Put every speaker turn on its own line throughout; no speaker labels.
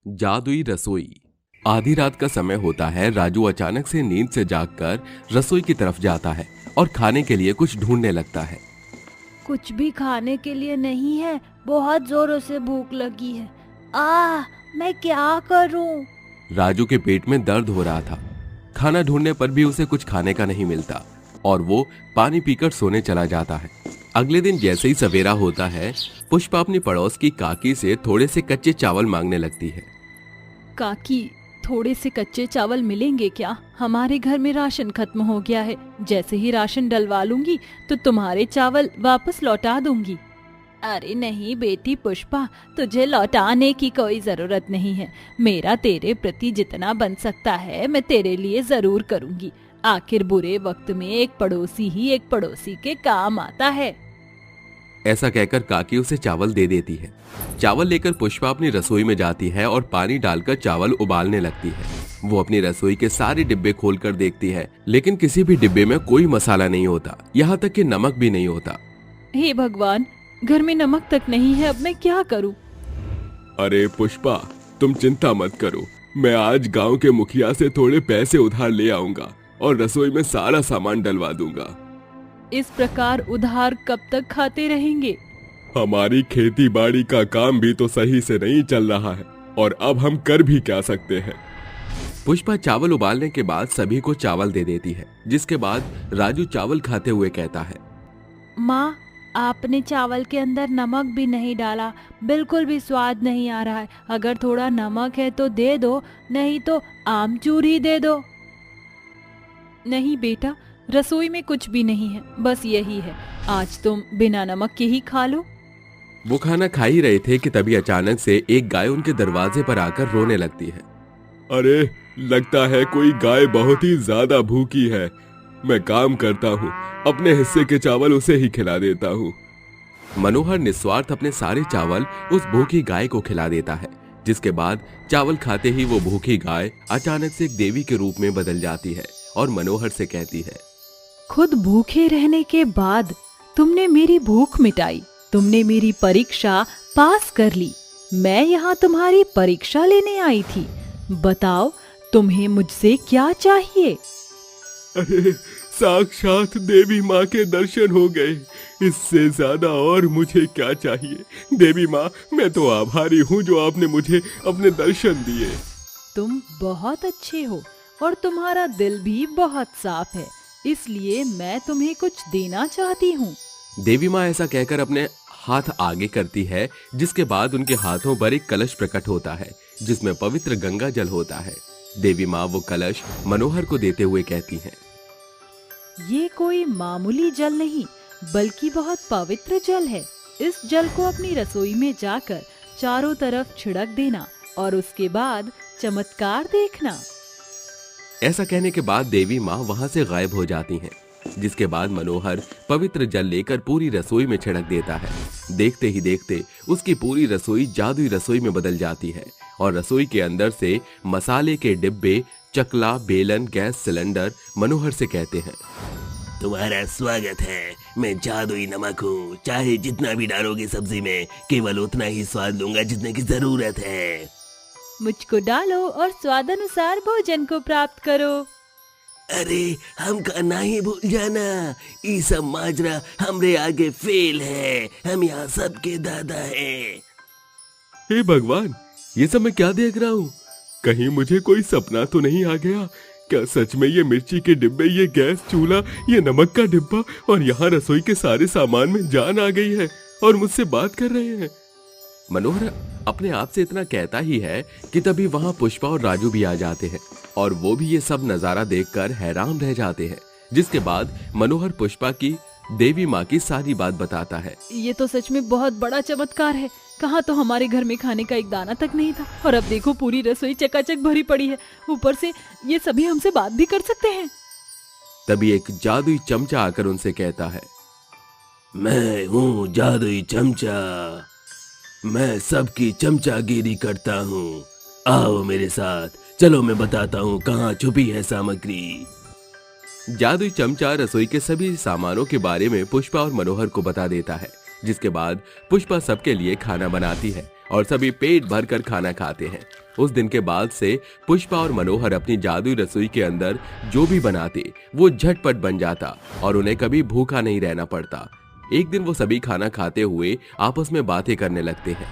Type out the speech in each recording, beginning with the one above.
जादुई रसोई। आधी रात का समय होता है। राजू अचानक से नींद से जागकर रसोई की तरफ जाता है और खाने के लिए कुछ ढूंढने लगता है।
कुछ भी खाने के लिए नहीं है, बहुत जोरों से भूख लगी है। मैं क्या करूं?
राजू के पेट में दर्द हो रहा था। खाना ढूंढने पर भी उसे कुछ खाने का नहीं मिलता और वो पानी पीकर सोने चला जाता है। अगले दिन जैसे ही सवेरा होता है, पुष्पा अपनी पड़ोस की काकी से थोड़े से कच्चे चावल मांगने लगती है।
काकी, थोड़े से कच्चे चावल मिलेंगे क्या? हमारे घर में राशन खत्म हो गया है। जैसे ही राशन डलवा लूंगी तो तुम्हारे चावल वापस लौटा दूंगी। अरे नहीं बेटी पुष्पा, तुझे लौटाने की कोई जरूरत नहीं है। मेरा तेरे प्रति जितना बन सकता है मैं तेरे लिए जरूर करूंगी। आखिर बुरे वक्त में एक पड़ोसी ही एक पड़ोसी के काम आता है।
ऐसा कहकर काकी उसे चावल दे देती है। चावल लेकर पुष्पा अपनी रसोई में जाती है और पानी डालकर चावल उबालने लगती है। वो अपनी रसोई के सारे डिब्बे खोलकर देखती है, लेकिन किसी भी डिब्बे में कोई मसाला नहीं होता, यहाँ तक कि नमक भी नहीं होता।
हे भगवान, घर में नमक तक नहीं है, अब मैं क्या करूं?
अरे पुष्पा, तुम चिंता मत करो। मैं आज गांव के मुखिया से थोड़े पैसे उधार ले आऊंगा और रसोई में सारा सामान डलवा दूंगा।
इस प्रकार उधार कब तक खाते रहेंगे?
हमारी खेती बाड़ी का काम भी तो सही से नहीं चल रहा है और अब हम कर भी क्या सकते हैं। पुष्पा चावल उबालने के बाद सभी को चावल दे देती है, जिसके बाद राजू चावल खाते हुए कहता है,
माँ, आपने चावल के अंदर नमक भी नहीं डाला, बिल्कुल भी स्वाद नहीं आ रहा है। अगर थोड़ा नमक है तो दे दो, नहीं तो आमचूर ही दे दो। नहीं बेटा, रसोई में कुछ भी नहीं है, बस यही है। आज तुम बिना नमक के ही खा लो।
वो खाना खा ही रहे थे कि तभी अचानक से एक गाय उनके दरवाजे पर आकर रोने लगती है। अरे, लगता है कोई गाय बहुत ही ज्यादा भूखी है। मैं काम करता हूँ, अपने हिस्से के चावल उसे ही खिला देता हूँ। मनोहर निस्वार्थ अपने सारे चावल उस भूखी गाय को खिला देता है, जिसके बाद चावल खाते ही वो भूखी गाय अचानक से एक देवी के रूप में बदल जाती है और मनोहर से कहती है,
खुद भूखे रहने के बाद तुमने मेरी भूख मिटाई, तुमने मेरी परीक्षा पास कर ली। मैं यहाँ तुम्हारी परीक्षा लेने आई थी। बताओ, तुम्हें मुझसे क्या चाहिए?
अरे, साक्षात देवी माँ के दर्शन हो गए। इससे ज्यादा और मुझे क्या चाहिए? देवी माँ, मैं तो आभारी हूँ जो आपने मुझे अपने दर्शन दिए।
तुम बहुत अच्छे हो और तुम्हारा दिल भी बहुत साफ है, इसलिए मैं तुम्हें कुछ देना चाहती हूँ।
देवी माँ ऐसा कहकर अपने हाथ आगे करती है, जिसके बाद उनके हाथों पर एक कलश प्रकट होता है, जिसमें पवित्र गंगा जल होता है। देवी माँ वो कलश मनोहर को देते हुए कहती हैं,
ये कोई मामूली जल नहीं, बल्कि बहुत पवित्र जल है। इस जल को अपनी रसोई में जाकर चारों तरफ छिड़क देना और उसके बाद चमत्कार देखना।
ऐसा कहने के बाद देवी माँ वहाँ से गायब हो जाती हैं, जिसके बाद मनोहर पवित्र जल लेकर पूरी रसोई में छिड़क देता है। देखते ही देखते उसकी पूरी रसोई जादुई रसोई में बदल जाती है और रसोई के अंदर से मसाले के डिब्बे, चकला, बेलन, गैस सिलेंडर मनोहर से कहते हैं,
तुम्हारा स्वागत है। मैं जादुई नमक हूँ, चाहे जितना भी डालोगे सब्जी में, केवल उतना ही स्वाद लूंगा जितने की जरूरत है।
मुझको डालो और स्वादानुसार भोजन को प्राप्त करो।
अरे, हम कहना ही भूल जाना, ये सब माजरा हमरे आगे फेल है। हम यहाँ सबके दादा हैं।
हे भगवान, ये सब मैं क्या देख रहा हूँ? कहीं मुझे कोई सपना तो नहीं आ गया? क्या सच में ये मिर्ची के डिब्बे, ये गैस चूल्हा, ये नमक का डिब्बा और यहाँ रसोई के सारे सामान में जान आ गई है और मुझसे बात कर रहे हैं? मनोहर अपने आप से इतना कहता ही है कि तभी वहाँ पुष्पा और राजू भी आ जाते हैं और वो भी ये सब नजारा देखकर हैरान रह जाते हैं। जिसके बाद मनोहर पुष्पा की देवी माँ की सारी बात बताता है।
ये तो सच में बहुत बड़ा चमत्कार है। कहाँ तो हमारे घर में खाने का एक दाना तक नहीं था और अब देखो पूरी रसोई चकाचक भरी पड़ी है। ऊपर से ये सभी हमसे बात भी कर सकते हैं।
तभी एक जादुई चमचा आकर उनसे कहता है,
मैं हूँ जादुई चमचा, मैं सबकी चमचागिरी करता हूँ। आओ मेरे साथ, चलो मैं बताता हूँ कहाँ छुपी है सामग्री।
जादुई चमचा रसोई के सभी सामानों के बारे में पुष्पा और मनोहर को बता देता है, जिसके बाद पुष्पा सबके लिए खाना बनाती है
और सभी पेट भर कर खाना खाते हैं। उस दिन के बाद से पुष्पा और मनोहर अपनी जादुई रसोई के अंदर जो भी बनाते वो झटपट बन जाता और उन्हें कभी भूखा नहीं रहना पड़ता। एक दिन वो सभी खाना खाते हुए आपस में बातें करने लगते हैं।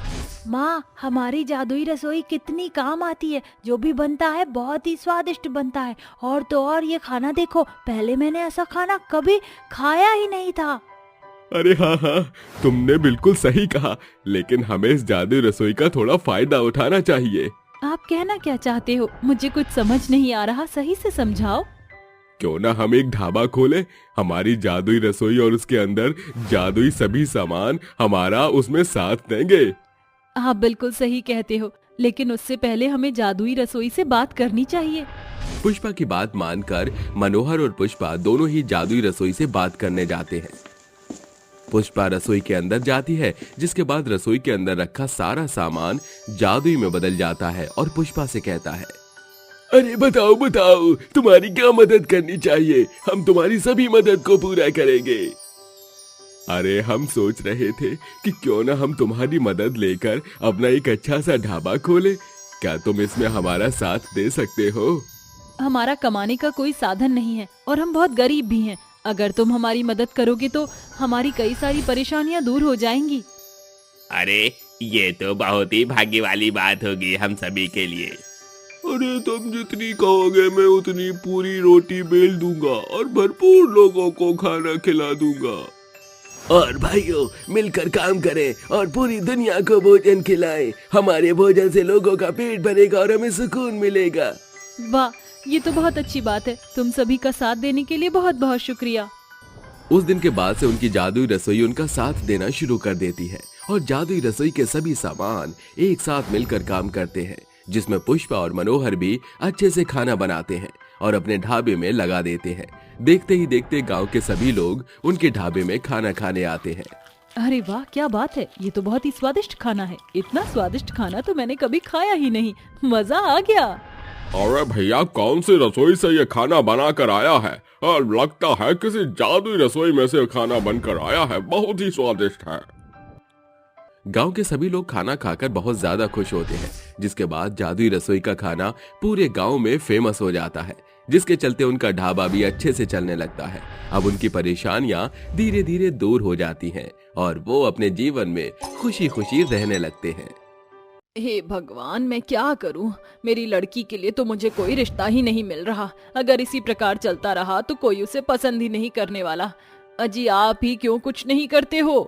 माँ, हमारी जादुई रसोई कितनी काम आती है। जो भी बनता है बहुत ही स्वादिष्ट बनता है। और तो और ये खाना देखो, पहले मैंने ऐसा खाना कभी खाया ही नहीं था।
अरे हाँ हाँ, तुमने बिल्कुल सही कहा, लेकिन हमें इस जादुई रसोई का थोड़ा फायदा उठाना चाहिए।
आप कहना क्या चाहते हो? मुझे कुछ समझ नहीं आ रहा, सही से समझाओ।
क्यों ना हम एक ढाबा खोले, हमारी जादुई रसोई और उसके अंदर जादुई सभी सामान हमारा उसमें साथ देंगे।
आप बिल्कुल सही कहते हो, लेकिन उससे पहले हमें जादुई रसोई से बात करनी चाहिए।
पुष्पा की बात मानकर मनोहर और पुष्पा दोनों ही जादुई रसोई से बात करने जाते हैं। पुष्पा रसोई के अंदर जाती है, जिसके बाद रसोई के अंदर रखा सारा सामान जादुई में बदल जाता है और पुष्पा से कहता है,
अरे बताओ बताओ, तुम्हारी क्या मदद करनी चाहिए? हम तुम्हारी सभी मदद को पूरा करेंगे। अरे हम सोच रहे थे कि क्यों ना हम तुम्हारी मदद लेकर अपना एक अच्छा सा ढाबा खोले। क्या तुम इसमें हमारा साथ दे सकते हो?
हमारा कमाने का कोई साधन नहीं है और हम बहुत गरीब भी हैं। अगर तुम हमारी मदद करोगे तो हमारी कई सारी परेशानियां दूर हो जाएंगी।
अरे ये तो बहुत ही भाग्य वाली बात होगी हम सभी के लिए।
अरे तुम जितनी कहोगे मैं उतनी पूरी रोटी बेल दूंगा और भरपूर लोगों को खाना खिला दूंगा।
और भाइयों, मिलकर काम करें और पूरी दुनिया को भोजन खिलाएं। हमारे भोजन से लोगों का पेट भरेगा और हमें सुकून मिलेगा।
वाह, ये तो बहुत अच्छी बात है। तुम सभी का साथ देने के लिए बहुत बहुत शुक्रिया।
उस दिन के बाद से उनकी जादुई रसोई उनका साथ देना शुरू कर देती है और जादुई रसोई के सभी सामान एक साथ मिलकर काम करते हैं, जिसमें पुष्पा और मनोहर भी अच्छे से खाना बनाते हैं और अपने ढाबे में लगा देते हैं। देखते ही देखते गांव के सभी लोग उनके ढाबे में खाना खाने आते हैं।
अरे वाह, क्या बात है, ये तो बहुत ही स्वादिष्ट खाना है। इतना स्वादिष्ट खाना तो मैंने कभी खाया ही नहीं। मजा आ गया।
अरे भैया, कौन सी रसोई से ये खाना बना कर आया है? और लगता है किसी जादुई रसोई में से खाना बनकर आया है। बहुत ही स्वादिष्ट है।
गांव के सभी लोग खाना खाकर बहुत ज्यादा खुश होते हैं, जिसके बाद जादुई रसोई का खाना पूरे गांव में फेमस हो जाता है, जिसके चलते उनका ढाबा भी अच्छे से चलने लगता है। अब उनकी परेशानियां धीरे धीरे दूर हो जाती हैं और वो अपने जीवन में खुशी खुशी रहने लगते हैं।
हे भगवान, मैं क्या करूं? मेरी लड़की के लिए तो मुझे कोई रिश्ता ही नहीं मिल रहा। अगर इसी प्रकार चलता रहा तो कोई उसे पसंद ही नहीं करने वाला। अजी, आप ही क्यों कुछ नहीं करते हो?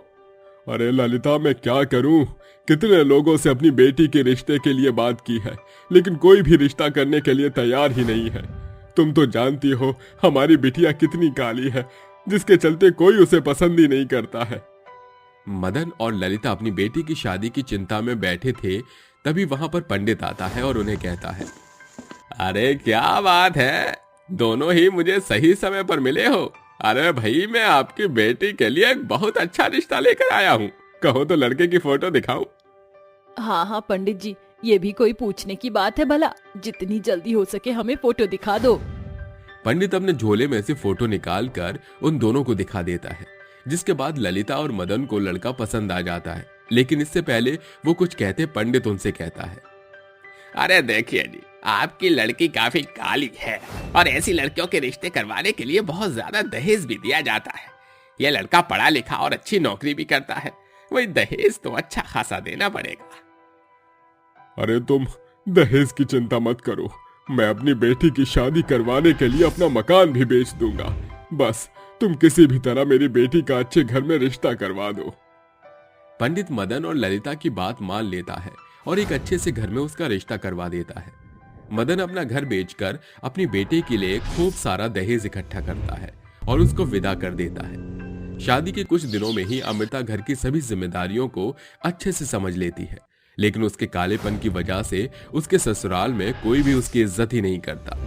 अरे ललिता, मैं क्या करूं? कितने लोगों से अपनी बेटी के रिश्ते के लिए बात की है, लेकिन कोई भी रिश्ता करने के लिए तैयार ही नहीं है। तुम तो जानती हो हमारी बिटिया कितनी काली है, जिसके चलते कोई उसे पसंद ही नहीं करता है।
मदन और ललिता अपनी बेटी की शादी की चिंता में बैठे थे, तभी वहां पर पंडित आता है और उन्हें कहता है, अरे क्या बात है, दोनों ही मुझे सही समय पर मिले हो। अरे भाई, मैं आपकी बेटी के लिए एक बहुत अच्छा रिश्ता लेकर आया हूँ। कहो तो लड़के की फोटो दिखाऊं?
हाँ हाँ पंडित जी, ये भी कोई पूछने की बात है भला? जितनी जल्दी हो सके हमें फोटो दिखा दो।
पंडित अपने झोले में से फोटो निकाल कर उन दोनों को दिखा देता है, जिसके बाद ललिता और मदन को लड़का पसंद आ जाता है। लेकिन इससे पहले वो कुछ कहते, पंडित उनसे कहता है,
अरे देखिए जी, आपकी लड़की काफी काली है और ऐसी लड़कियों के रिश्ते करवाने के लिए बहुत ज्यादा दहेज भी दिया जाता है। यह लड़का पढ़ा लिखा और अच्छी नौकरी भी करता है, वही दहेज तो अच्छा खासा देना पड़ेगा।
अरे तुम दहेज की चिंता मत करो, मैं अपनी बेटी की शादी करवाने के लिए अपना मकान भी बेच दूंगा। बस तुम किसी भी तरह मेरी बेटी का अच्छे घर में रिश्ता करवा दो।
पंडित मदन और ललिता की बात मान लेता है और एक अच्छे से घर में उसका रिश्ता करवा देता है। मदन अपना घर बेचकर अपनी बेटे के लिए खूब सारा दहेज इकट्ठा करता है और उसको विदा कर देता है। शादी के कुछ दिनों में ही अमृता घर की सभी जिम्मेदारियों को अच्छे से समझ लेती है, लेकिन उसके कालेपन की वजह से उसके ससुराल में कोई भी उसकी इज्जत ही नहीं करता।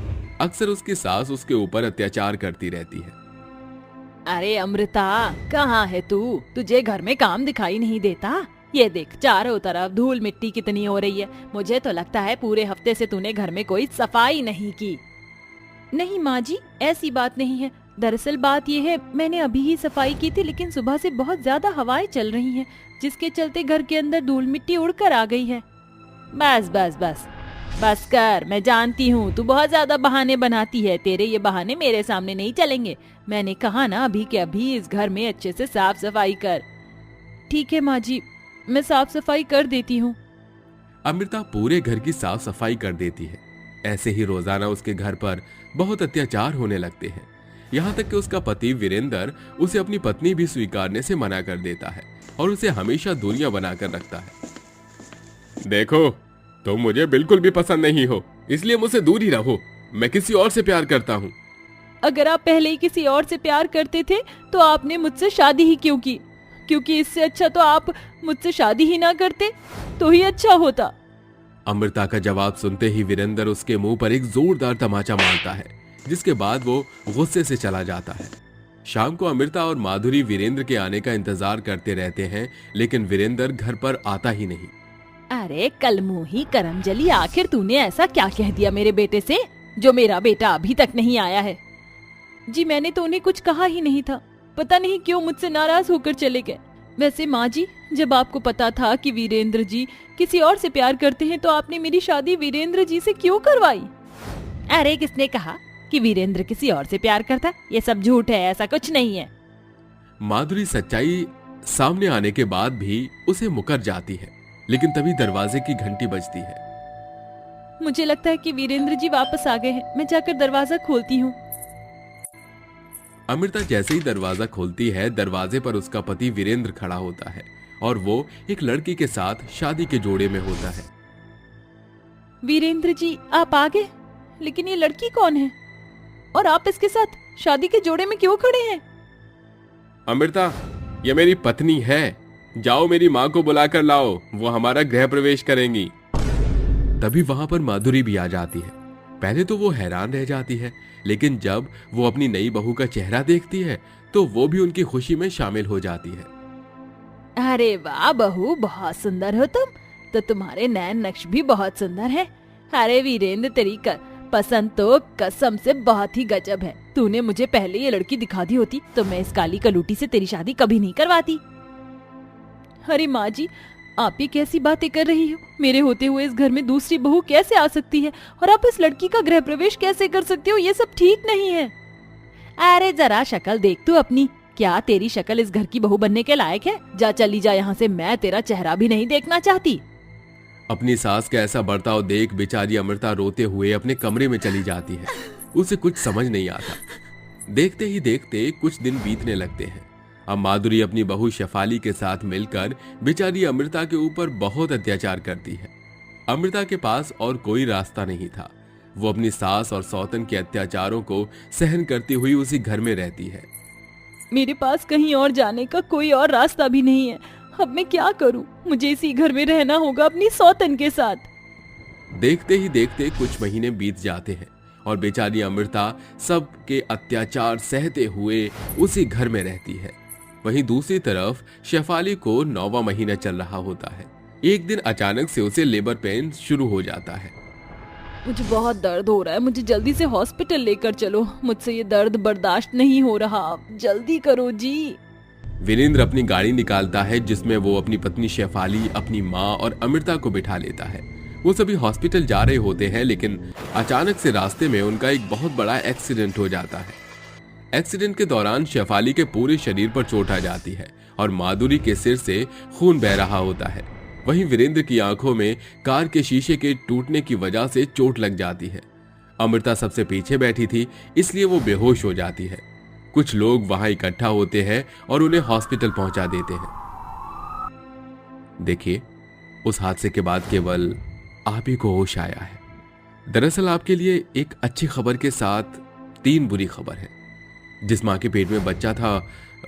अक्सर उसकी सास उसके ऊपर अत्याचार करती रहती है।
अरे अमृता, कहाँ है तू? तुझे घर में काम दिखाई नहीं देता? ये देख, चारों तरफ धूल मिट्टी कितनी हो रही है। मुझे तो लगता है पूरे हफ्ते से तूने घर में कोई सफाई नहीं की। नहीं माँ जी, ऐसी बात नहीं है। दरअसल बात यह है, मैंने अभी ही सफाई की थी, लेकिन सुबह से बहुत ज्यादा हवाएं चल रही हैं, जिसके चलते घर के अंदर धूल मिट्टी उड़कर आ गई है। बस बस बस बस कर, मैं जानती हूँ तू बहुत ज्यादा बहाने बनाती है। तेरे ये बहाने मेरे सामने नहीं चलेंगे। मैंने कहा ना अभी के अभी इस घर में अच्छे से साफ सफाई कर। ठीक है माँ जी, मैं साफ सफाई कर देती हूँ।
अमृता पूरे घर की साफ सफाई कर देती है। ऐसे ही रोजाना उसके घर पर बहुत अत्याचार होने लगते हैं, यहाँ तक कि उसका पति वीरेंद्र उसे अपनी पत्नी भी स्वीकारने से मना कर देता है और उसे हमेशा दूरियां बनाकर रखता है। देखो, तुम मुझे बिल्कुल भी पसंद नहीं हो, इसलिए मुझसे दूर ही रहो। मैं किसी और से प्यार करता हूँ।
अगर आप पहले ही किसी और से प्यार करते थे तो आपने मुझसे शादी ही क्यों की? क्योंकि इससे अच्छा तो आप मुझसे शादी ही ना करते तो ही अच्छा होता।
अमृता का जवाब सुनते ही वीरेंद्र उसके मुंह पर एक जोरदार तमाचा मारता है, जिसके बाद वो गुस्से से चला जाता है। शाम को अमृता और माधुरी वीरेंद्र के आने का इंतजार करते रहते हैं, लेकिन वीरेंद्र घर पर आता ही नहीं।
अरे कलमुही करमजली, आखिर तूने ऐसा क्या कह दिया मेरे बेटे से जो मेरा बेटा अभी तक नहीं आया है? जी मैंने तो उन्हें कुछ कहा ही नहीं था, पता नहीं क्यों मुझसे नाराज होकर चले गए। वैसे माँ जी, जब आपको पता था कि वीरेंद्र जी किसी और से प्यार करते हैं तो आपने मेरी शादी वीरेंद्र जी से क्यों करवाई? अरे किसने कहा कि वीरेंद्र किसी और से प्यार करता? ये सब झूठ है, ऐसा कुछ नहीं है।
माधुरी सच्चाई सामने आने के बाद भी उसे मुकर जाती है, लेकिन तभी दरवाजे की घंटी बजती है।
मुझे लगता है कि वीरेंद्र जी वापस आ गए हैं, मैं जाकर दरवाजा खोलती हूँ।
अमृता जैसे ही दरवाजा खोलती है, दरवाजे पर उसका पति वीरेंद्र खड़ा होता है और वो एक लड़की के साथ शादी के जोड़े में होता है।
वीरेंद्र जी आप आ गए, लेकिन ये लड़की कौन है और आप इसके साथ शादी के जोड़े में क्यों खड़े हैं?
अमृता, ये मेरी पत्नी है। जाओ मेरी माँ को बुलाकर लाओ, वो हमारा गृह प्रवेश करेंगी। तभी वहां पर माधुरी भी आ जाती है। पहले तो वो हैरान रह जाती है, लेकिन जब वो अपनी नई बहू का चेहरा देखती है तो वो भी उनकी खुशी में शामिल हो जाती है।
अरे वाह बहू, बहुत सुंदर हो तुम तो, तुम्हारे नैन नक्श भी बहुत सुंदर है। अरे वीरेंद्र, तेरी पसंद तो कसम से बहुत ही गजब है। तूने मुझे पहले ये लड़की दिखा दी होती तो मैं इस काली कलूटी से तेरी शादी कभी नहीं करवाती। अरे माँ जी, आप ये कैसी बातें कर रही हो? मेरे होते हुए इस घर में दूसरी बहू कैसे आ सकती है और आप इस लड़की का गृह प्रवेश कैसे कर सकते हो? ये सब ठीक नहीं है। अरे जरा शक्ल देख तू अपनी, क्या तेरी शक्ल इस घर की बहू बनने के लायक है? जा चली जा यहाँ से, मैं तेरा चेहरा भी नहीं देखना चाहती।
अपनी सास का ऐसा बर्ताव देख बेचारी अमृता रोते हुए अपने कमरे में चली जाती है। उसे कुछ समझ नहीं आता। देखते ही देखते कुछ दिन बीतने लगते हैं। अब माधुरी अपनी बहू शेफाली के साथ मिलकर बेचारी अमृता के ऊपर बहुत अत्याचार करती है। अमृता के पास और कोई रास्ता नहीं था। वो अपनी सास और सौतन के अत्याचारों को सहन करती हुई उसी घर में रहती है।
मेरे पास कहीं और जाने का कोई और रास्ता भी नहीं है। अब मैं क्या करूं? मुझे इसी घर में रहना होगा अपनी सौतन के साथ।
देखते ही देखते कुछ महीने बीत जाते हैं और बेचारी अमृता सबके अत्याचार सहते हुए उसी घर में रहती है। वहीं दूसरी तरफ शेफाली को 9वां महीना चल रहा होता है। एक दिन अचानक से उसे लेबर पेन शुरू हो जाता है।
मुझे बहुत दर्द हो रहा है, मुझे जल्दी से हॉस्पिटल लेकर चलो। मुझसे ये दर्द बर्दाश्त नहीं हो रहा, जल्दी करो जी।
वीरेंद्र अपनी गाड़ी निकालता है, जिसमें वो अपनी पत्नी शेफाली, अपनी माँ और अमृता को बिठा लेता है। वो सभी हॉस्पिटल जा रहे होते हैं, लेकिन अचानक से रास्ते में उनका एक बहुत बड़ा एक्सीडेंट हो जाता है। एक्सीडेंट के दौरान शेफाली के पूरे शरीर पर चोट आ जाती है और माधुरी के सिर से खून बह रहा होता है। वहीं वीरेंद्र की आंखों में कार के शीशे के टूटने की वजह से चोट लग जाती है। अमृता सबसे पीछे बैठी थी, इसलिए वो बेहोश हो जाती है। कुछ लोग वहां इकट्ठा होते हैं और उन्हें हॉस्पिटल पहुंचा देते हैं। देखिए, उस हादसे के बाद केवल आप ही को होश आया है। दरअसल आपके लिए एक अच्छी खबर के साथ 3 बुरी खबर है। जिस माँ के पेट में बच्चा था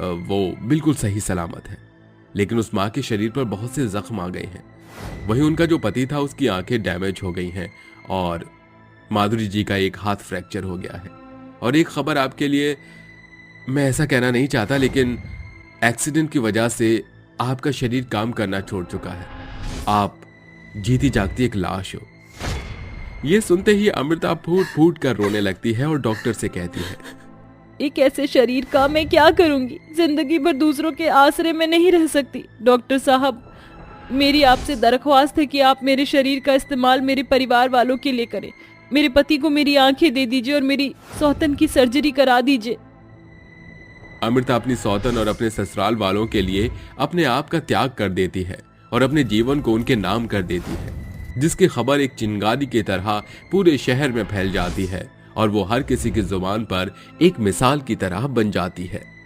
वो बिल्कुल सही सलामत है, लेकिन उस माँ के शरीर पर बहुत से जख्म आ गए हैं। वहीं उनका जो पति था उसकी आंखें डैमेज हो गई हैं और माधुरी जी का एक हाथ फ्रैक्चर हो गया है। और एक खबर आपके लिए, मैं ऐसा कहना नहीं चाहता, लेकिन एक्सीडेंट की वजह से आपका शरीर काम करना छोड़ चुका है। आप जीती जागती एक लाश हो। ये सुनते ही अमृता फूट फूट कर रोने लगती है और डॉक्टर से कहती है,
एक ऐसे शरीर का मैं क्या करूंगी? जिंदगी भर दूसरों के आसरे में नहीं रह सकती। डॉक्टर साहब, मेरी आपसे दरख्वास्त है कि आप मेरे शरीर का इस्तेमाल मेरे परिवार वालों के लिए करें। मेरे पति को मेरी आंखें दे दीजिए और मेरी सौतन की सर्जरी करा दीजिए।
अमृता अपनी सौतन और अपने ससुराल वालों के लिए अपने आप का त्याग कर देती है और अपने जीवन को उनके नाम कर देती है, जिसकी खबर एक चिंगारी की तरह पूरे शहर में फैल जाती है और वो हर किसी की जुबान पर एक मिसाल की तरह बन जाती है।